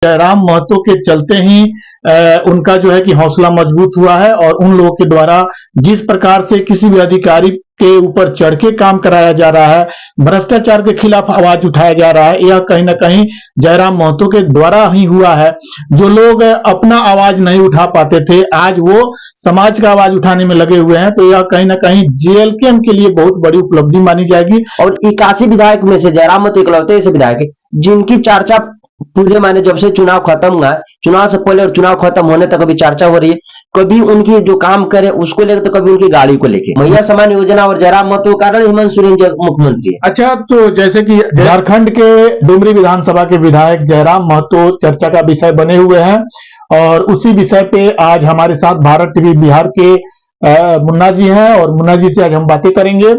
जयराम महतो के चलते ही उनका जो है कि हौसला मजबूत हुआ है और उन लोगों के द्वारा जिस प्रकार से किसी भी अधिकारी के ऊपर चढ़ के काम कराया जा रहा है, भ्रष्टाचार के खिलाफ आवाज उठाया जा रहा है, यह कहीं ना कहीं जयराम महतो के द्वारा ही हुआ है। जो लोग अपना आवाज नहीं उठा पाते थे, आज वो समाज का आवाज उठाने में लगे हुए हैं, तो यह कहीं ना कहीं जेएलके के लिए बहुत बड़ी उपलब्धि मानी जाएगी। और 81 विधायक में से जयराम महतो इकलौते ऐसे विधायक है जिनकी चर्चा पूरे माने जब से चुनाव खत्म हुआ, चुनाव से पहले और चुनाव खत्म होने तक अभी चर्चा हो रही है। कभी उनकी जो काम करे उसको लेकर, तो कभी उनकी गाड़ी को लेके। मैया समान योजना और जयराम महतो के कारण हेमंत सोरेन मुख्यमंत्री है। अच्छा, तो जैसे कि झारखंड के डुमरी विधानसभा के विधायक जयराम महतो चर्चा का विषय बने हुए हैं और उसी विषय पे आज हमारे साथ भारत टीवी बिहार के मुन्ना जी हैं और मुन्ना जी से आज हम बातें करेंगे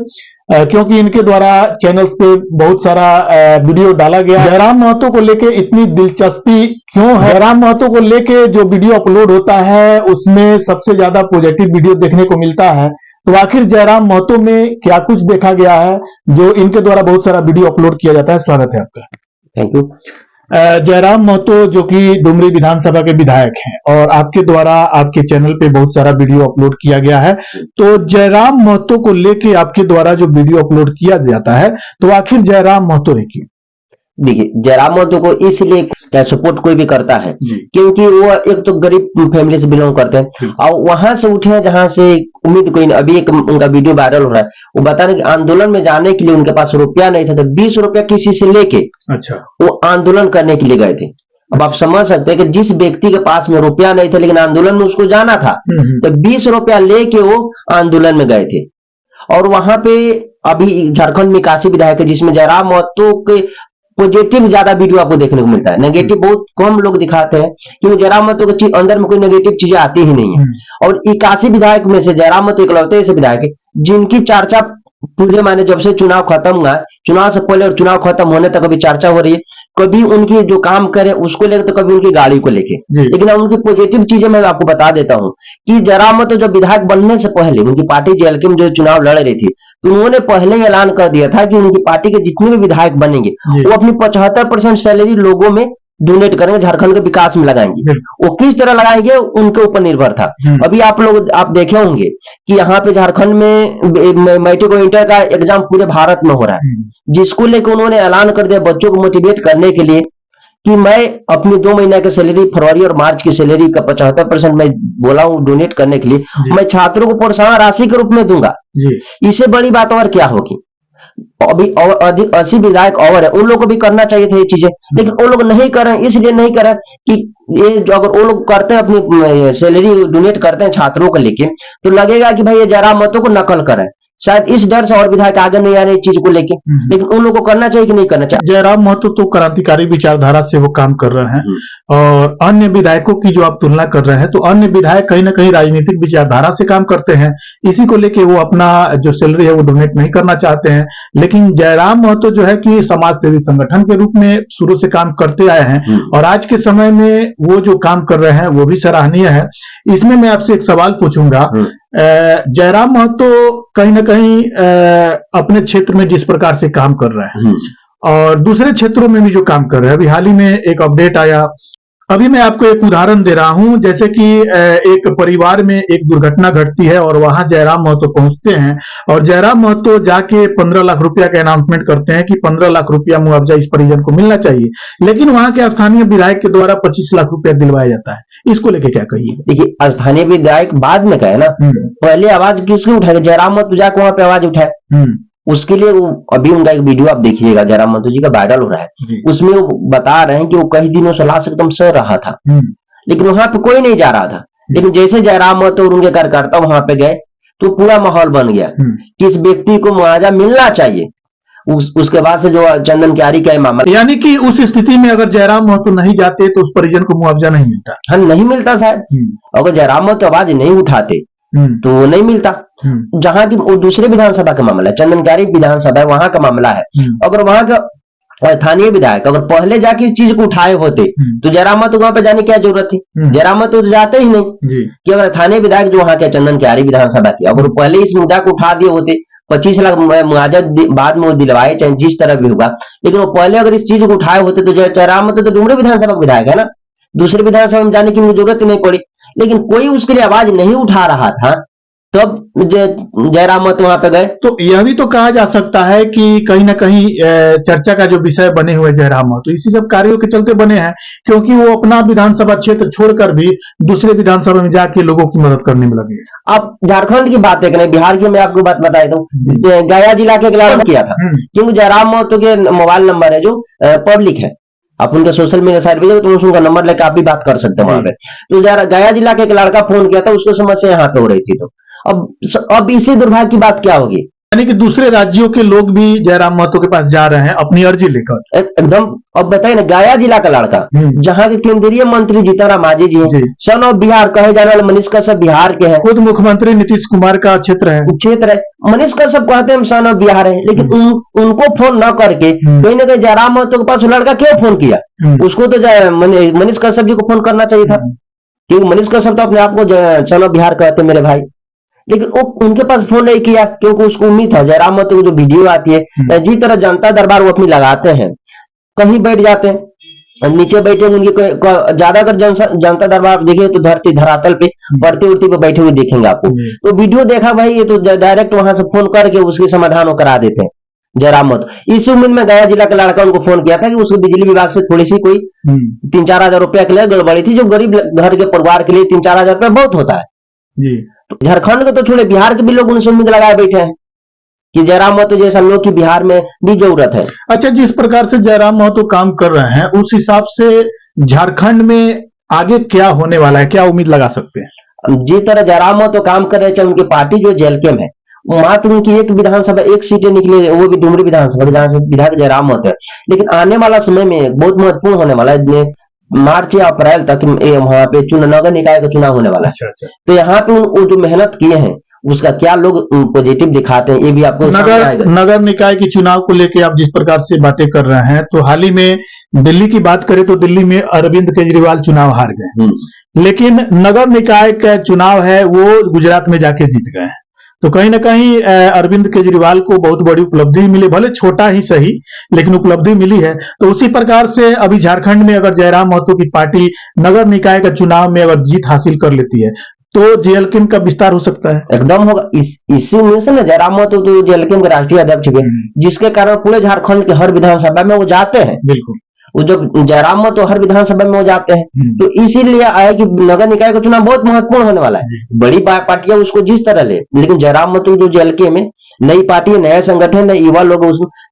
क्योंकि इनके द्वारा चैनल्स पे बहुत सारा वीडियो डाला गया। जयराम महतो को लेके इतनी दिलचस्पी क्यों है? जयराम महतो को लेके जो वीडियो अपलोड होता है उसमें सबसे ज्यादा पॉजिटिव वीडियो देखने को मिलता है, तो आखिर जयराम महतो में क्या कुछ देखा गया है जो इनके द्वारा बहुत सारा वीडियो अपलोड किया जाता है? स्वागत है आपका। Thank you. जयराम महतो जो कि डुमरी विधानसभा के विधायक हैं और आपके द्वारा आपके चैनल पे बहुत सारा वीडियो अपलोड किया गया है, तो जयराम महतो को लेके आपके द्वारा जो वीडियो अपलोड किया जाता है, तो आखिर जयराम महतो है क्यों? देखिए, जयराम महतो को इसलिए सपोर्ट कोई भी करता है क्योंकि वो एक तो गरीब फैमिली से बिलोंग करते हैं और वहां से उठे हैं जहां से उम्मीद कोई नहीं। अभी एक उनका वीडियो वायरल हो रहा है, वो बता रहे कि आंदोलन में जाने के लिए उनके पास रुपया नहीं था, तो 20 रुपया किसी से लेके वो आंदोलन करने के लिए गए थे। अब आप समझ सकते हैं कि जिस व्यक्ति के पास में रुपया नहीं था लेकिन आंदोलन में उसको जाना था, तो 20 रुपया लेके वो आंदोलन में गए थे। और वहां पे अभी झारखंड में 81 विधायक है जिसमें जयराम महतो के पॉजिटिव ज्यादा वीडियो आपको देखने को मिलता है, नेगेटिव बहुत कम लोग दिखाते हैं क्योंकि जयराम महतो के अंदर में कोई नेगेटिव चीजें आती ही नहीं है। और 81 विधायक में से जयराम महतो इकलौते ऐसे विधायक है जिनकी चर्चा पूरे माने जब से चुनाव खत्म हुआ, चुनाव से पहले और चुनाव खत्म होने तक अभी चर्चा हो रही है। कभी उनकी जो काम करे उसको लेकर, तो कभी उनकी गाड़ी को लेके। लेकिन उनकी पॉजिटिव चीजें मैं आपको बता देता हूँ कि जयराम महतो जब विधायक बनने से पहले उनकी पार्टी जेएलके में जो चुनाव लड़ रही थी, तो उन्होंने पहले ही ऐलान कर दिया था कि उनकी पार्टी के जितने भी विधायक बनेंगे वो अपनी 75% सैलरी लोगों में डोनेट करेंगे, झारखंड के विकास में लगाएंगे। वो किस तरह लगाएंगे उनके ऊपर निर्भर था। अभी आप देखे होंगे कि यहाँ पे झारखंड में मैट्रिक और इंटर का एग्जाम पूरे भारत में हो रहा है, जिसको लेकर उन्होंने ऐलान कर दिया बच्चों को मोटिवेट करने के लिए कि मैं अपनी 2 महीने की सैलरी फरवरी और मार्च की सैलरी का 75% मैं बोला हूँ डोनेट करने के लिए, मैं छात्रों को प्रोत्साहन राशि के रूप में दूंगा। इससे बड़ी बात और क्या होगी? अभी और अधिक 80 विधायक और है, उन लोगों को भी करना चाहिए था ये चीजें, लेकिन वो लोग नहीं कर रहे हैं। इसलिए नहीं कर रहे कि ये जो अगर वो लोग करते हैं अपनी सैलरी डोनेट करते हैं छात्रों को लेके, तो लगेगा कि भाई ये जयराम महतो को नकल कर रहे हैं। शायद इस डर से और विधायक आगे नहीं आ रहे चीज को लेके, लेकिन उन लोगों को करना चाहिए कि नहीं करना चाहिए? जयराम महतो तो क्रांतिकारी विचारधारा से वो काम कर रहे हैं और अन्य विधायकों की जो आप तुलना कर रहे हैं, तो अन्य विधायक कहीं ना कहीं राजनीतिक विचारधारा से काम करते हैं, इसी को लेके वो अपना जो सैलरी है वो डोनेट नहीं करना चाहते हैं। लेकिन जयराम महतो जो है कि समाज सेवी संगठन के रूप में शुरू से काम करते आए हैं और आज के समय में वो जो काम कर रहे हैं वो भी सराहनीय है। इसमें मैं आपसे एक सवाल पूछूंगा, जयराम महतो कहीं ना कहीं अपने क्षेत्र में जिस प्रकार से काम कर रहे हैं और दूसरे क्षेत्रों में भी जो काम कर रहे हैं, अभी हाल ही में एक अपडेट आया, अभी मैं आपको एक उदाहरण दे रहा हूं। जैसे कि एक परिवार में एक दुर्घटना घटती है और वहां जयराम महतो पहुंचते हैं और जयराम महतो जाके 15 लाख रुपया का अनाउंसमेंट करते हैं कि 15 लाख रुपया मुआवजा इस परिजन को मिलना चाहिए, लेकिन वहां के स्थानीय विधायक के द्वारा 25 लाख रुपया दिलवाया जाता है। इसको लेके क्या कहिए? देखिए, स्थानीय विधायक बाद में कहे ना, पहले आवाज किसकी उठाए? जयराम महतो जाकर वहां पे आवाज उठाए। उसके लिए वो अभी उनका एक वीडियो आप देखिएगा, जयराम महतो जी का वायरल हो रहा है, उसमें वो बता रहे हैं कि वो कई दिनों से लाश एकदम सह रहा था, लेकिन वहां पे कोई नहीं जा रहा था। लेकिन जैसे जयराम महतो और उनके कार्यकर्ता वहां पे गए तो पूरा माहौल बन गया कि इस व्यक्ति को मुआवजा मिलना चाहिए। उसके बाद से जो चंदन क्यारी का मामला, यानी कि उस स्थिति में अगर जयराम महतो नहीं जाते तो उस परिजन को मुआवजा नहीं मिलता। हाँ, नहीं मिलता शायद। अगर जयराम महतो आवाज नहीं उठाते तो वो नहीं मिलता। जहां की वो दूसरे विधानसभा का मामला है, चंदन क्यारी विधानसभा वहां का मामला है। अगर वहां का स्थानीय विधायक अगर पहले जाके इस चीज को उठाए होते तो जयराम महतो वहां पे जाने की क्या जरूरत थी? जयराम महतो तो जाते ही नहीं। कि अगर स्थानीय विधायक जो वहां के चंदन क्यारी विधानसभा के, अगर पहले इस मुद्दा को उठा दिए होते 25 लाख मुआवजा बाद में वो दिलवाए, चाहे जिस तरह भी होगा, लेकिन वो पहले अगर इस चीज को उठाए होते तो जयराम महतो तो डुमरी विधानसभा का विधायक है ना, दूसरे विधानसभा में जाने की जरूरत ही नहीं पड़ी, लेकिन कोई उसके लिए आवाज नहीं उठा रहा था, तब जयराम महतो वहां पे गए। तो यह भी तो कहा जा सकता है कि कहीं ना कहीं चर्चा का जो विषय बने हुए जयराम महतो इसी सब कार्यों के चलते बने हैं, क्योंकि वो अपना विधानसभा क्षेत्र छोड़कर भी दूसरे विधानसभा में जाके लोगों की मदद करने में लगे। आप झारखंड की बात करें, बिहार की मैं आपको बात बताई दूं, गया जिला के खिलाफ किया था, क्योंकि जयराम महतो के मोबाइल नंबर है जो पब्लिक है, आप उनका सोशल मीडिया साइट पे तो उनका नंबर लेकर आप भी बात कर सकते हैं वहां पे। तो गया जिला के एक लड़का फोन किया था, उसको समस्या यहाँ पे हो रही थी, तो अब इसी दुर्भाग्य की बात क्या होगी, यानी कि दूसरे राज्यों के लोग भी जयराम महतो के पास जा रहे हैं अपनी अर्जी लेकर। एकदम। अब बताइए ना, गया जिला का लड़का, जहाँ के केंद्रीय मंत्री जीतनराम मांझी जी हैं, सन ऑफ बिहार कहे जाने वाले मनीष कश्यप बिहार के हैं, खुद मुख्यमंत्री नीतीश कुमार का क्षेत्र है, मनीष कश्यप कहते हैं सन ऑफ बिहार है, लेकिन उनको फोन न करके कहीं ना कहीं जयराम महतो के पास लड़का क्यों फोन किया? उसको तो मनीष कश्यप जी को फोन करना चाहिए था, क्योंकि मनीष कश्यप तो अपने आप को सन ऑफ बिहार कहते मेरे भाई, लेकिन वो उनके पास फोन नहीं किया, क्योंकि उसको उम्मीद था जयराम महतो की जो वीडियो आती है, जिस तरह जनता दरबार वो अपनी लगाते हैं, कहीं बैठ जाते हैं, नीचे बैठे उनकी ज्यादातर जनता दरबार देखे तो धरती धरातल पे पड़ती उड़ती पे बैठे हुए देखेंगे आपको। तो वीडियो देखा भाई, ये तो डायरेक्ट वहां से फोन करके उसके समाधान वो करा देते हैं जयराम महतो। इस उम्मीद में गया जिला का लड़का उनको फोन किया था कि उसको बिजली विभाग से थोड़ी सी कोई 3-4 हजार रुपया के लिए गड़बड़ी थी, जो गरीब घर के परिवार के लिए 3-4 हजार रुपया बहुत होता है जी। तो झारखंड के तो छोड़े, बिहार के भी लोग उनसे उम्मीद लगाए बैठे हैं कि जयराम महतो जैसा लोग की बिहार में भी जरूरत है। अच्छा, जिस प्रकार से जयराम महतो काम कर रहे हैं उस हिसाब से झारखंड में आगे क्या होने वाला है, क्या उम्मीद लगा सकते हैं? जिस तरह जयराम महतो काम कर रहे हैं, उनकी पार्टी जो जेएलके में है, मात्र उनकी एक विधानसभा एक सीटें निकली, वो भी डुमरी विधानसभा जहां से विधायक जयराम महतो है, लेकिन आने वाला समय में बहुत महत्वपूर्ण होने वाला है, मार्च या अप्रैल तक वहां पे नगर निकाय का चुनाव होने वाला है। अच्छा। तो यहाँ पे वो जो मेहनत किए हैं उसका क्या लोग पॉजिटिव दिखाते हैं, ये भी आपको नगर निकाय के चुनाव को लेकर आप जिस प्रकार से बातें कर रहे हैं, तो हाल ही में दिल्ली की बात करें तो दिल्ली में अरविंद केजरीवाल चुनाव हार गए, लेकिन नगर निकाय का चुनाव है वो गुजरात में जाके जीत गए हैं। तो कहीं ना कहीं अरविंद केजरीवाल को बहुत बड़ी उपलब्धि मिली, भले छोटा ही सही लेकिन उपलब्धि मिली है। तो उसी प्रकार से अभी झारखंड में अगर जयराम महतो की पार्टी नगर निकाय का चुनाव में अगर जीत हासिल कर लेती है तो जेएलके का विस्तार हो सकता है। एकदम होगा। इसी में से ना जयराम महतो तो जेएलके के राष्ट्रीय अध्यक्ष भी, जिसके कारण पूरे झारखंड के हर विधानसभा में वो जाते हैं। बिल्कुल, वो जब जयराम महतो हर विधानसभा में हो जाते हैं, तो इसीलिए आए कि नगर निकाय का चुनाव बहुत महत्वपूर्ण होने वाला है। बड़ी पार्टियां उसको जिस तरह ले, लेकिन जयराम महतो जो जेएलके में नई पार्टी, नया संगठन, नए युवा लोग,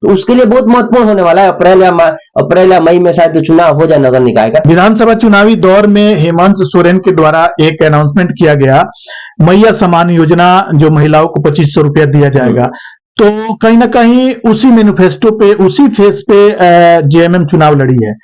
तो उसके लिए बहुत महत्वपूर्ण होने वाला है। अप्रैल या मई में शायद तो चुनाव हो जाए नगर निकाय का। विधानसभा चुनावी दौर में हेमंत सोरेन के द्वारा एक अनाउंसमेंट किया गया, मैया सम्मान योजना, जो महिलाओं को 2500 रुपया दिया जाएगा। तो कहीं ना कहीं उसी मैनिफेस्टो पे, उसी फेस पे जेएमएम चुनाव लड़ी है,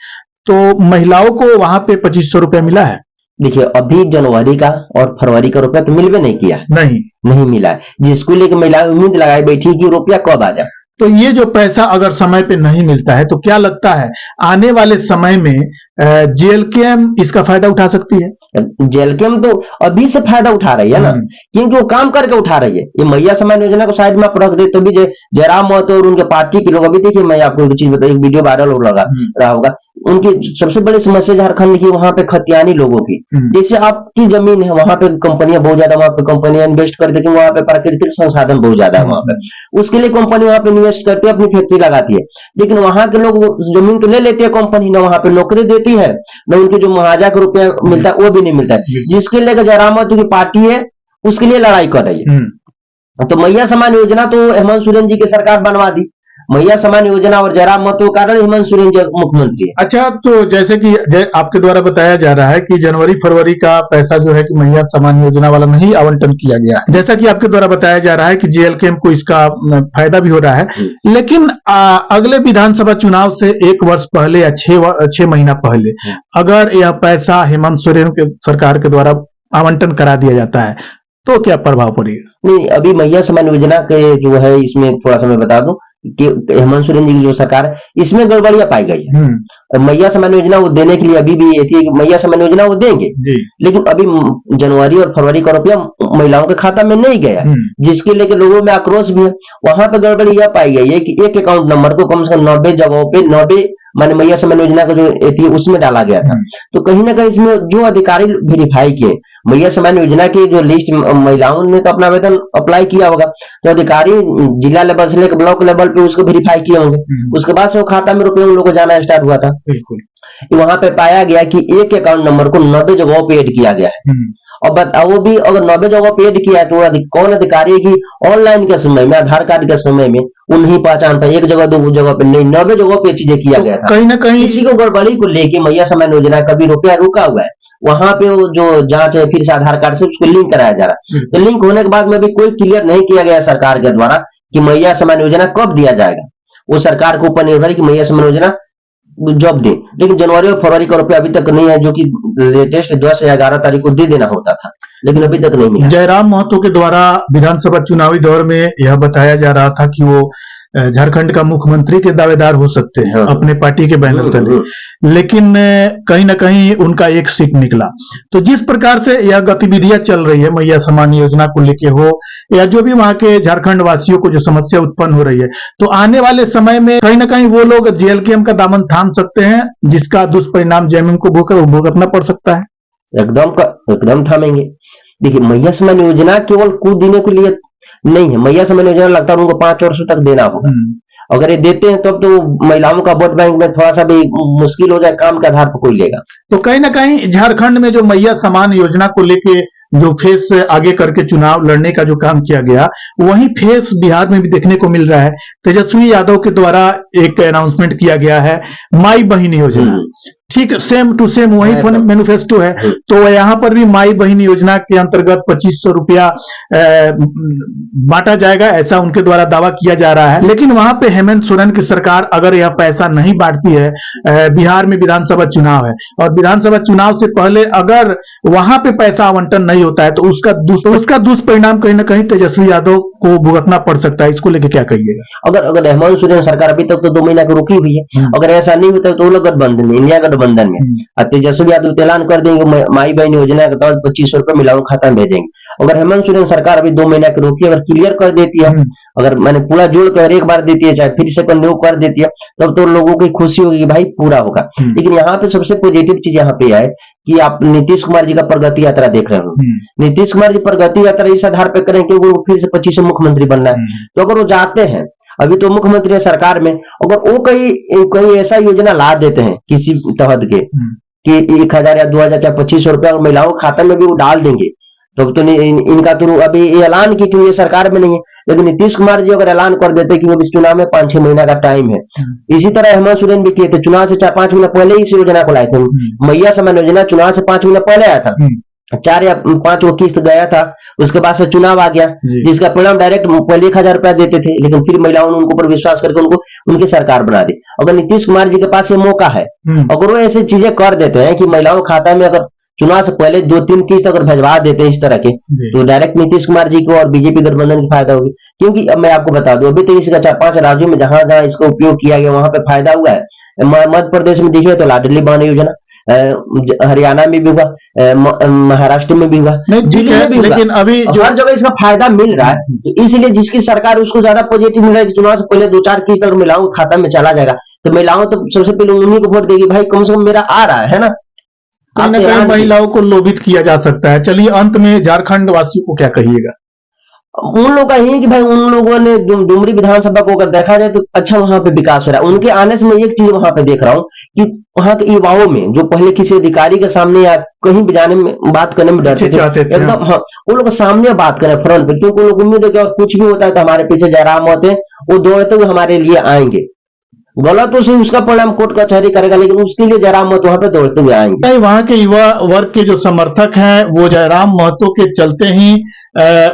तो महिलाओं को वहां पे 2500 रुपया मिला है। देखिए, अभी जनवरी का और फरवरी का रुपया तो मिलवे नहीं किया, नहीं मिला है, जिसको लेकर महिलाएं उम्मीद लगाई बैठी कि रुपया कब आ जाए। तो ये जो पैसा अगर समय पे नहीं मिलता है तो क्या लगता है आने वाले समय में जेएलके इसका फायदा उठा सकती है? जेएलके तो अभी से फायदा उठा रही है ना, क्योंकि वो काम करके उठा रही है। ये मैया सम्मान योजना को साइड में आप रख दे तो भी जयराम महतो और उनके पार्टी के लोग, अभी देखिए मैं आपको एक चीज बताइए, वीडियो वायरल हो रहा होगा, उनकी सबसे बड़ी समस्या झारखंड की वहां पे खतियानी लोगों की। जैसे आपकी जमीन है, वहां पे कंपनियां बहुत ज्यादा, वहां पे कंपनियां इन्वेस्ट करती है, वहां पे प्राकृतिक संसाधन बहुत ज्यादा है वहां पे, उसके लिए कंपनी वहां पे इन्वेस्ट करती है, अपनी फैक्ट्री लगाती है, लेकिन वहां के लोग जमीन तो ले लेते हैं कंपनी, ना वहां पे नौकरी देती है, न उनके जो मुआवजा का रुपया मिलता है वो भी नहीं मिलता है, जिसके लिए जयराम महतो की पार्टी है उसके लिए लड़ाई कर रही है। तो मैया सम्मान योजना तो हेमंत सोरेन जी की सरकार बनवा दी, मैया सम्मान योजना और जयराम महतो के कारण हेमंत सोरेन जी मुख्यमंत्री है। अच्छा, तो जैसे कि आपके द्वारा बताया जा रहा है कि जनवरी फरवरी का पैसा जो है कि मैया सम्मान योजना वाला नहीं आवंटन किया गया, जैसा कि आपके द्वारा बताया जा रहा है कि जेएलके को इसका फायदा भी हो रहा है, लेकिन अगले विधानसभा चुनाव से 1 वर्ष पहले या 6 महीना पहले अगर यह पैसा हेमंत सोरेन के सरकार के द्वारा आवंटन करा दिया जाता है तो क्या प्रभाव पड़ेगा? नहीं, अभी मैया सम्मान योजना के जो है, इसमें थोड़ा सा मैं बता दूं, कि हेमंत सोरेन जी की जो सरकार है इसमें गड़बड़ियां पाई गई है। मैया सम्मान योजना वो देने के लिए अभी भी ये थी कि मैया सम्मान योजना वो देंगे, लेकिन अभी जनवरी और फरवरी का रुपया महिलाओं के खाता में नहीं गया, जिसके लेकर लोगों में आक्रोश भी है। वहां पर गड़बड़ी यह पाई गई है कि एक अकाउंट नंबर को कम से कम 90 जगहों पे 90 माने मैया सम्मान योजना का जो थी उसमें डाला गया था। तो कहीं ना कहीं इसमें जो अधिकारी वेरीफाई किए मैया सम्मान योजना की जो लिस्ट महिलाओं ने तो अपना आवेदन अप्लाई किया होगा, तो अधिकारी जिला लेवल से लेकर ब्लॉक लेवल पे उसको वेरीफाई किए होंगे, उसके बाद से वो खाता में रुपए उन लोगों को जाना स्टार्ट हुआ था। बिल्कुल वहां पे पाया गया कि एक अकाउंट नंबर को 90 जगहों पे ऐड किया गया है। और वो भी अगर 90 जगह पे ऐड किया है तो कौन अधिकारी की ऑनलाइन के समय में आधार कार्ड के समय में वो नहीं पहचान पाए, एक जगह 2 जगह पे नहीं 90 जगह पे चीजें किया गया था। कहीं ना कहीं इसी को गड़बड़ी को लेके मैया सम्मान योजना का भी रुपया रुका हुआ है। वहां पे वो जो जांच है फिर से आधार कार्ड से उसको लिंक कराया जा रहा है। तो लिंक होने के बाद में भी कोई क्लियर नहीं किया गया सरकार के द्वारा कि मैया सम्मान योजना कब दिया जाएगा। वो सरकार के ऊपर निर्भर है कि मैया सम्मान योजना जॉब दे, लेकिन जनवरी और फरवरी का रुपया अभी तक नहीं है, जो कि लेटेस्ट 10 या 11 तारीख को दे देना होता था, लेकिन अभी तक नहीं है। जयराम महतो के द्वारा विधानसभा चुनावी दौर में यह बताया जा रहा था कि वो झारखंड का मुख्यमंत्री के दावेदार हो सकते हैं अपने पार्टी के बैनर तले, लेकिन कहीं ना कहीं उनका एक सीट निकला। तो जिस प्रकार से यह गतिविधियां चल रही है मैया सम्मान योजना को लेके हो या जो भी वहां के झारखंड वासियों को जो समस्या उत्पन्न हो रही है, तो आने वाले समय में कहीं ना कहीं वो लोग जेएलकेएम का दामन थाम सकते हैं, जिसका दुष्परिणाम जेएमएम को भुगतना पड़ सकता है। एकदम थामेंगे। देखिए मैया सम्मान योजना केवल कुछ दिनों के लिए नहीं है, मैया सम्मान योजना लगता है उनको 5 वर्षों तक देना होगा। अगर ये देते हैं तब तो महिलाओं का वोट बैंक में थोड़ा सा भी मुश्किल हो जाए, काम के आधार पर कोई लेगा। तो कहीं ना कहीं झारखंड में जो मैया सम्मान योजना को लेके जो फेस आगे करके चुनाव लड़ने का जो काम किया गया, वही फेस बिहार में भी देखने को मिल रहा है। तेजस्वी यादव के द्वारा एक अनाउंसमेंट किया गया है माई बहन योजना, ठीक सेम टू सेम वही मैनिफेस्टो है। तो यहाँ पर भी माई बहन योजना के अंतर्गत 2500 रुपया बांटा जाएगा, ऐसा उनके द्वारा दावा किया जा रहा है। लेकिन वहां पे हेमंत सोरेन की सरकार अगर यह पैसा नहीं बांटती है, बिहार में विधानसभा चुनाव है और विधानसभा चुनाव से पहले अगर वहां पे पैसा आवंटन नहीं होता है तो उसका दुष्परिणाम कहीं ना कहीं तेजस्वी यादव को भुगतना पड़ सकता है। इसको लेकर क्या कहिएगा? अगर हेमंत सोरेन सरकार अभी तक तो 2 महीना की रुकी हुई है, अगर ऐसा नहीं होता तो वो लोग गठबंधन में, इंडिया गठबंधन में, तेजस्वी यादव ऐलान कर देंगे माई बहन योजना के तहत 2500 रुपए महिलाओं के खाता में भेजेंगे। अगर हेमंत सोरेन सरकार अभी 2 महीना की रुकी अगर क्लियर कर देती है, अगर मैंने पूरा जोड़ कर एक बार देती है, चाहे फिर से कंटिन्यू कर देती है, तब तो लोगों की खुशी होगी कि भाई पूरा होगा। लेकिन यहाँ पे सबसे पॉजिटिव चीज यहाँ पे है कि आप नीतीश कुमार जी का प्रगति यात्रा देख रहे हो। नीतीश कुमार जी प्रगति यात्रा इस आधार पर करें कि वो फिर से 25 से मुख्यमंत्री बनना है। तो अगर वो जाते हैं, अभी तो मुख्यमंत्री है सरकार में, अगर वो कहीं ऐसा योजना ला देते हैं किसी तहत के कि 1000 या 2000 चाहे 2500 रुपया महिलाओं के खाता में भी वो डाल देंगे, तो इनका तो अभी ऐलान की कि ये सरकार में नहीं है, लेकिन नीतीश कुमार जी अगर ऐलान कर देते कि वो चुनाव में 5-6 महीना का टाइम है। इसी तरह हेमंत सोरेन भी किए थे, चुनाव से 4-5 महीना पहले इस योजना को लाए थे। मैया सम्मान योजना चुनाव से 5 महीना पहले आया था, 4 या 5 वो किस्त गया था, उसके बाद से चुनाव आ गया, जिसका परिणाम डायरेक्ट पहले 1000 रुपया देते थे, लेकिन फिर महिलाओं ने उनको पर विश्वास करके उनको उनकी सरकार बना दी। अगर नीतीश कुमार जी के पास ये मौका है, अगर वो ऐसी चीजें कर देते हैं कि महिलाओं के खाता में अगर चुनाव से पहले 2-3 किस्त अगर भिजवा देते हैं इस तरह के, तो डायरेक्ट नीतीश कुमार जी को और बीजेपी गठबंधन की फायदा होगी। क्योंकि अब मैं आपको बता दूं, अभी तक इसका 4-5 राज्यों में जहां जहां इसका उपयोग किया गया वहां पे फायदा हुआ है। मध्य प्रदेश में देखिए तो लाडली बहन योजना, हरियाणा में भी हुआ, महाराष्ट्र में भी हुआ, दिल्ली में भी हुआ, लेकिन अभी हर जगह इसका फायदा मिल रहा है। तो इसलिए जिसकी सरकार उसको ज्यादा पॉजिटिव मिल रहा है कि चुनाव से पहले 2-4 किस्त अगर महिलाओं के खाता में चला जाएगा, तो महिलाओं तो सबसे पहले उन्हीं को वोट देगी, भाई कम से कम मेरा आ रहा है ना। महिलाओं को लोभित किया जा सकता है। चलिए अंत में झारखंड वासियों को क्या कहिएगा? उन लोगों का यही कि भाई उन लोगों ने डुमरी विधानसभा को अगर देखा जाए तो अच्छा वहां पे विकास हो रहा है। उनके आने से मैं एक चीज वहां पे देख रहा हूँ कि वहां के युवाओं में जो पहले किसी अधिकारी के सामने या कहीं भी जाने में बात करने में डरते थे, एकदम हाँ वो लोग सामने बात करें फ्रंट पे, क्योंकि लोग उम्मीद है कि और कुछ भी होता है तो हमारे पीछे जयराम होते हैं, वो दौड़ते हुए हमारे लिए आएंगे। गलत तो सही उसका परिणाम कोर्ट कचहरी करेगा, लेकिन उसके लिए जयराम महतो वहां पे दौड़ते हुए आएंगे। वहां के युवा वर्ग के जो समर्थक हैं वो जयराम महतो के चलते ही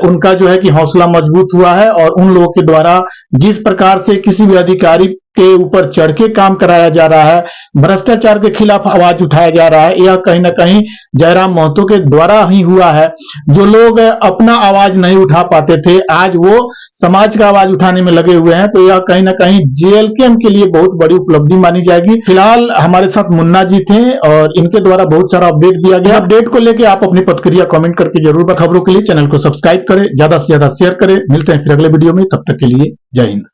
उनका जो है कि हौसला मजबूत हुआ है, और उन लोगों के द्वारा जिस प्रकार से किसी भी अधिकारी के ऊपर चढ़ के काम कराया जा रहा है, भ्रष्टाचार के खिलाफ आवाज उठाया जा रहा है, यह कहीं ना कहीं जयराम महतो के द्वारा ही हुआ है। जो लोग अपना आवाज नहीं उठा पाते थे, आज वो समाज का आवाज उठाने में लगे हुए हैं, तो यह कहीं ना कहीं जेएलकेएम के लिए बहुत बड़ी उपलब्धि मानी जाएगी। फिलहाल हमारे साथ मुन्ना जी थे और इनके द्वारा बहुत सारा अपडेट दिया गया। अपडेट को लेकर आप अपनी प्रतिक्रिया कमेंट करके जरूर। खबरों के लिए चैनल को सब्सक्राइब करें, ज्यादा से ज्यादा शेयर करें। मिलते हैं फिर अगले वीडियो में, तब तक के लिए जय हिंद।